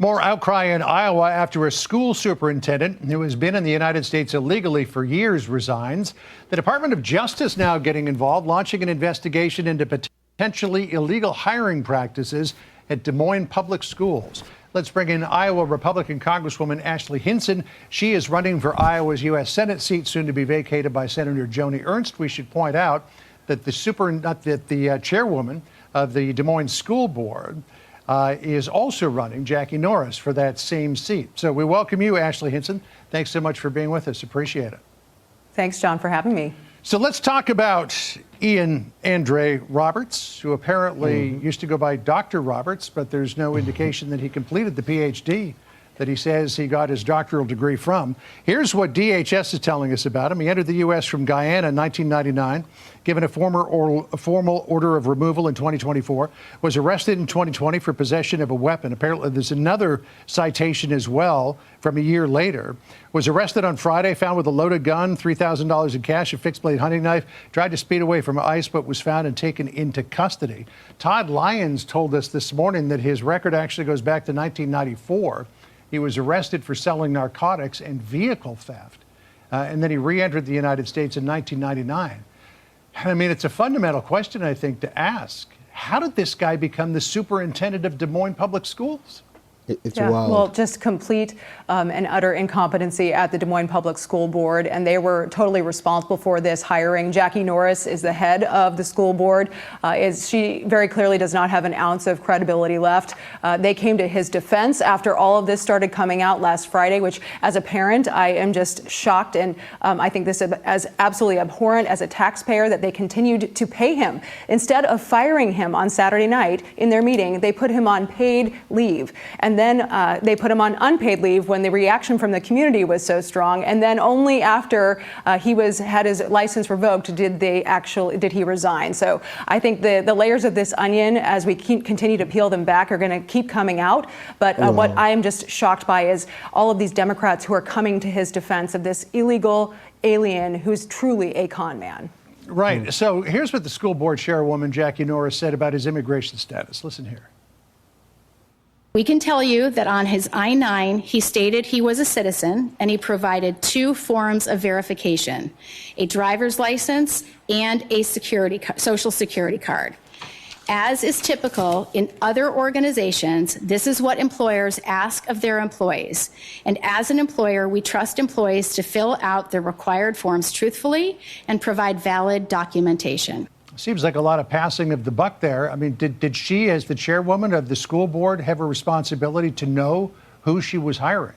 More outcry in Iowa after a school superintendent who has been in the United States illegally for years resigns. The Department of Justice now getting involved, launching an investigation into potentially illegal hiring practices at Des Moines public schools. Let's bring in Iowa Republican Congresswoman Ashley Hinson. She is running for Iowa's U.S. Senate seat, soon to be vacated by Senator Joni Ernst. We should point out that the chairwoman of the Des Moines School Board is also running, Jackie Norris, for that same seat. So we welcome you, Ashley Hinson. Thanks so much for being with us. Appreciate it. Thanks, John, for having me. So let's talk about Ian Andre Roberts, who apparently used to go by Dr. Roberts, but there's no indication that he completed the PhD that he says he got his doctoral degree from. Here's what DHS is telling us about him. He entered the U.S. from Guyana in 1999, given a formal order of removal in 2024, was arrested in 2020 for possession of a weapon. Apparently, there's another citation as well from a year later. Was arrested on Friday, found with a loaded gun, $3,000 in cash, a fixed-blade hunting knife, tried to speed away from ICE, but was found and taken into custody. Todd Lyons told us this morning that his record actually goes back to 1994. He was arrested for selling narcotics and vehicle theft, and then he re-entered the United States in 1999. I mean, it's a fundamental question, I think, to ask. How did this guy become the superintendent of Des Moines Public Schools? It's wild. Well, just complete and utter incompetency at the Des Moines Public School Board, and they were totally responsible for this hiring. Jackie Norris is the head of the school board. She very clearly does not have an ounce of credibility left. They came to his defense after all of this started coming out last Friday, which as a parent, I am just shocked, and I think this is as absolutely abhorrent as a taxpayer that they continued to pay him. Instead of firing him on Saturday night in their meeting, they put him on paid leave. And then they put him on unpaid leave when the reaction from the community was so strong. And then only after he had his license revoked did he resign. So I think the layers of this onion, as we continue to peel them back, are going to keep coming out. But what I am just shocked by is all of these Democrats who are coming to his defense of this illegal alien who's truly a con man. Right. So here's what the school board chairwoman, Jackie Norris, said about his immigration status. Listen here. We can tell you that on his I-9, he stated he was a citizen, and he provided 2 forms of verification, a driver's license and a social security card. As is typical in other organizations, this is what employers ask of their employees. And as an employer, we trust employees to fill out the required forms truthfully and provide valid documentation. Seems like a lot of passing of the buck there. I mean, did she, as the chairwoman of the school board, have a responsibility to know who she was hiring?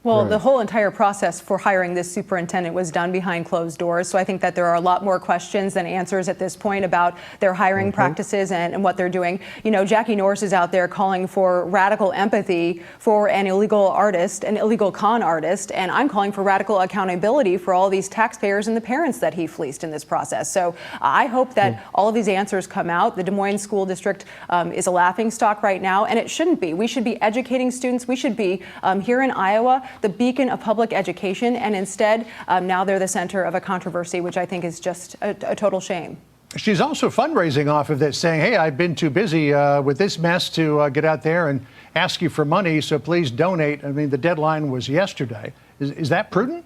Well, the whole entire process for hiring this superintendent was done behind closed doors. So I think that there are a lot more questions than answers at this point about their hiring practices and what they're doing. You know, Jackie Norris is out there calling for radical empathy for an illegal artist, an illegal con artist, and I'm calling for radical accountability for all these taxpayers and the parents that he fleeced in this process. So I hope that all of these answers come out. The Des Moines School District is a laughingstock right now, and it shouldn't be. We should be educating students. We should be here in Iowa the beacon of public education, and instead now they're the center of a controversy, which I think is just a total shame. She's also fundraising off of this, saying, hey, I've been too busy with this mess to get out there and ask you for money, so please donate. I mean, the deadline was yesterday. Is that prudent?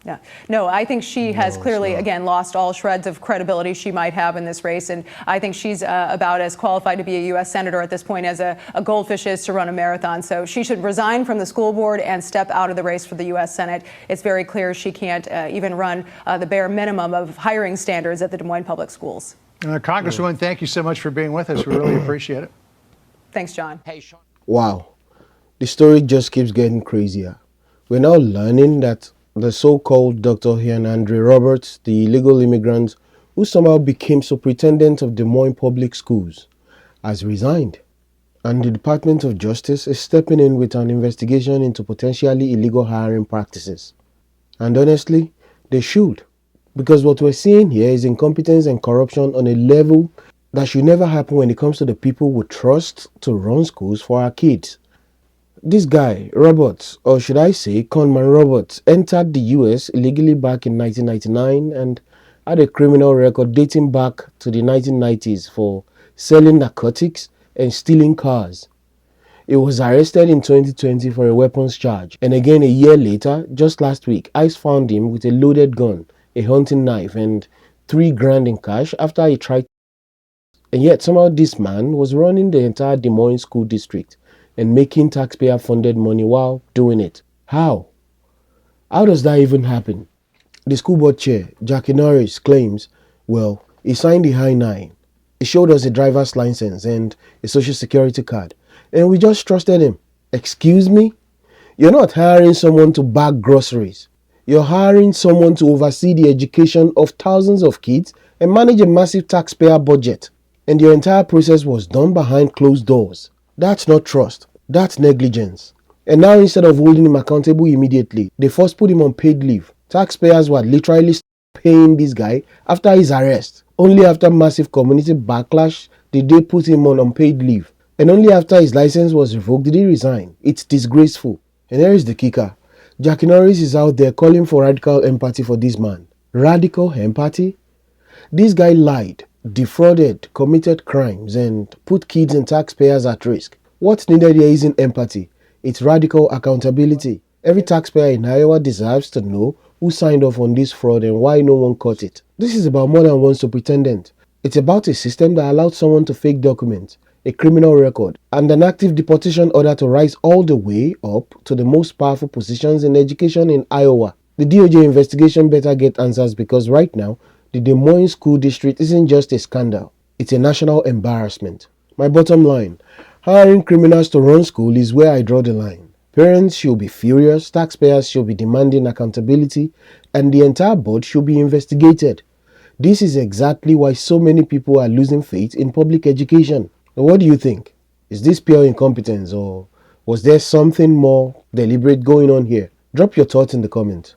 Yeah. No, I think she has clearly, again, lost all shreds of credibility she might have in this race. And I think she's about as qualified to be a U.S. Senator at this point as a goldfish is to run a marathon. So she should resign from the school board and step out of the race for the U.S. Senate. It's very clear she can't even run the bare minimum of hiring standards at the Des Moines Public Schools. Congresswoman, thank you so much for being with us. We really appreciate it. Thanks, John. Wow. The story just keeps getting crazier. We're now learning that the so-called Dr. Ian Andre Roberts, the illegal immigrant who somehow became superintendent of Des Moines Public Schools, has resigned. And the Department of Justice is stepping in with an investigation into potentially illegal hiring practices. And honestly, they should. Because what we're seeing here is incompetence and corruption on a level that should never happen when it comes to the people we trust to run schools for our kids. This guy, Roberts, or should I say Conman Roberts, entered the US illegally back in 1999 and had a criminal record dating back to the 1990s for selling narcotics and stealing cars. He was arrested in 2020 for a weapons charge, and again a year later, just last week, ICE found him with a loaded gun, a hunting knife, and $3,000 in cash after he tried. And yet somehow this man was running the entire Des Moines School District and making taxpayer-funded money while doing it. How? How does that even happen? The school board chair, Jackie Norris, claims, well, he signed the I-9. He showed us a driver's license and a social security card, and we just trusted him. Excuse me? You're not hiring someone to bag groceries. You're hiring someone to oversee the education of thousands of kids and manage a massive taxpayer budget. And your entire process was done behind closed doors. That's not trust. That's negligence. And now instead of holding him accountable immediately, they first put him on paid leave. Taxpayers were literally paying this guy after his arrest. Only after massive community backlash did they put him on unpaid leave. And only after his license was revoked did he resign. It's disgraceful. And here is the kicker. Jackie Norris is out there calling for radical empathy for this man. Radical empathy? This guy lied, defrauded, committed crimes, and put kids and taxpayers at risk. What's needed here isn't empathy. It's radical accountability. Every taxpayer in Iowa deserves to know who signed off on this fraud and why no one caught it. This is about more than one superintendent. It's about a system that allowed someone to fake documents, a criminal record, and an active deportation order to rise all the way up to the most powerful positions in education in Iowa. The DOJ investigation better get answers because right now, the Des Moines School District isn't just a scandal, it's a national embarrassment. My bottom line, hiring criminals to run school is where I draw the line. Parents should be furious, taxpayers should be demanding accountability, and the entire board should be investigated. This is exactly why so many people are losing faith in public education. Now, what do you think? Is this pure incompetence or was there something more deliberate going on here? Drop your thoughts in the comments.